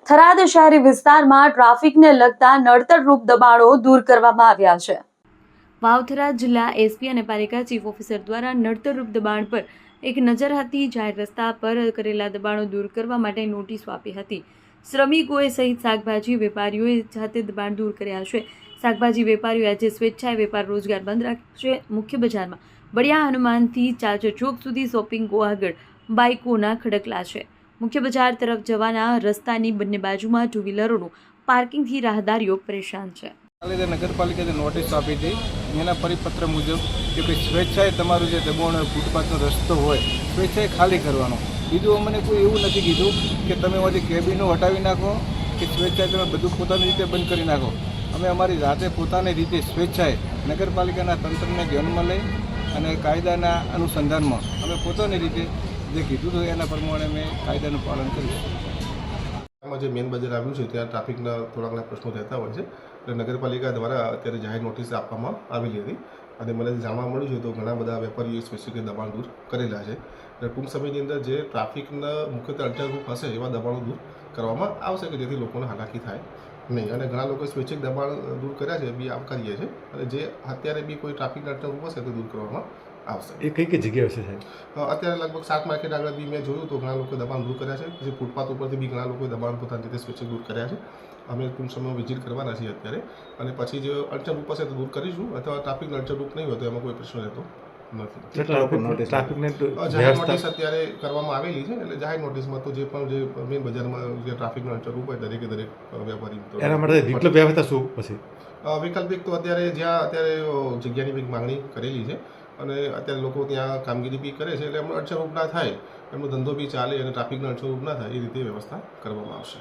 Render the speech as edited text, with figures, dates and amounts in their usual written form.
થરાદ શહેરી વિસ્તારમાં ટ્રાફિકને લગતા નડતરરૂપ દબાણો દૂર કરવામાં આવ્યા છે। વાવ-થરાદ જિલ્લા એસપી અને પાલિકા ચીફ ઓફિસર દ્વારા નડતરરૂપ દબાણ પર એક નજર હતી। જાહેર રસ્તા પર કરેલા દબાણો દૂર કરવા માટે નોટિસો આપી હતી। શ્રમિકોએ સહિત શાકભાજી વેપારીઓએ જાતે દબાણ દૂર કર્યા છે। શાકભાજી વેપારીઓ આજે સ્વેચ્છાએ વેપાર રોજગાર બંધ રાખ્યો છે। મુખ્ય બજારમાં બળિયા હનુમાનથી ચાચર ચોક સુધી શોપિંગો આગળ બાઇકોના ખડકલા છે। મુખ્ય બજાર તરફ જવાના રસ્તાની બંને બાજુમાં ટુ વ્હીલરોનું પાર્કિંગથી રાહદારીઓ પરેશાન છે। નગરપાલિકાએ નોટિસ આપી હતી એના પરિપત્ર મુજબ કે ભાઈ સ્વેચ્છાએ તમારું જે દબાણ ફૂટપાથનો રસ્તો હોય સ્વેચ્છાએ ખાલી કરવાનો। બીજું અમને કોઈ એવું નથી કીધું કે તમે અમારી કેબિનો હટાવી નાખો કે સ્વેચ્છાએ તમે બધું પોતાની રીતે બંધ કરી નાખો। અમે અમારી જાતે પોતાની રીતે સ્વેચ્છાએ નગરપાલિકાના તંત્રને ધ્યાનમાં લઈ અને કાયદાના અનુસંધાનમાં અમે પોતાની રીતે જે કીધું હતું એના પ્રમાણે અમે કાયદાનું પાલન કરીશું। જે મેન બજાર આવ્યું છે ત્યાં ટ્રાફિકના થોડાક પ્રશ્નો રહેતા હોય છે એટલે નગરપાલિકા દ્વારા અત્યારે જાહેર નોટિસ આપવામાં આવેલી હતી અને મને જાણવા મળ્યું છે તો ઘણા બધા વેપારીઓએ સ્પેસિફિક દબાણ દૂર કરેલા છે અને ટૂંક સમયની અંદર જે ટ્રાફિકના મુખ્યત્વે અડચણરૂપ હશે એવા દબાણો દૂર કરવામાં આવશે કે જેથી લોકોને હાલાકી થાય નહીં અને ઘણા લોકો સ્પેસિફિક દબાણ દૂર કર્યા છે બી આવકારીએ છીએ અને જે અત્યારે બી કોઈ ટ્રાફિકના અડચણરૂપ હશે તે દૂર કરવામાં આવશે। એ કઈ જગ્યાએ હશે સાહેબ? અત્યારે લગભગ 7 માર્કેટ આગળ બી મેં જોયું તો ઘણા લોકોએ દબાણ દૂર કર્યા છે। પછી ફૂટપાથ ઉપરથી બી ઘણા લોકોએ દબાણ પોતાની રીતે સ્પેશિયલ દૂર કર્યા છે। અમે ટૂંક સમયમાં વિઝિટ કરવાના છીએ અત્યારે અને પછી જે અડચણરૂપ હશે તો દૂર કરીશું અથવા ટ્રાફિકનો અડચણરૂપ નહીં હોય તો એમાં કોઈ પ્રશ્ન રહેતો નથી। જાહેર નોટિસ અત્યારે કરવામાં આવેલી છે એટલે જાહેર નોટિસમાં તો જે પણ જે મેઇન બજારમાં જે ટ્રાફિકનો અડચણરૂપ હોય દરેકે દરેક વેપારી એના માટે વિકલ્પ વ્યવસ્થા શું પછી? વૈકલ્પિક તો અત્યારે જ્યાં અત્યારે જગ્યાની બી માંગણી કરેલી છે અને અત્યારે લોકો ત્યાં કામગીરી બી કરે છે એટલે એમનો અડચણરૂપ ના થાય એમનો ધંધો બી ચાલે અને ટ્રાફિકનો અડચણરૂપ ના થાય એ રીતે વ્યવસ્થા કરવામાં આવશે।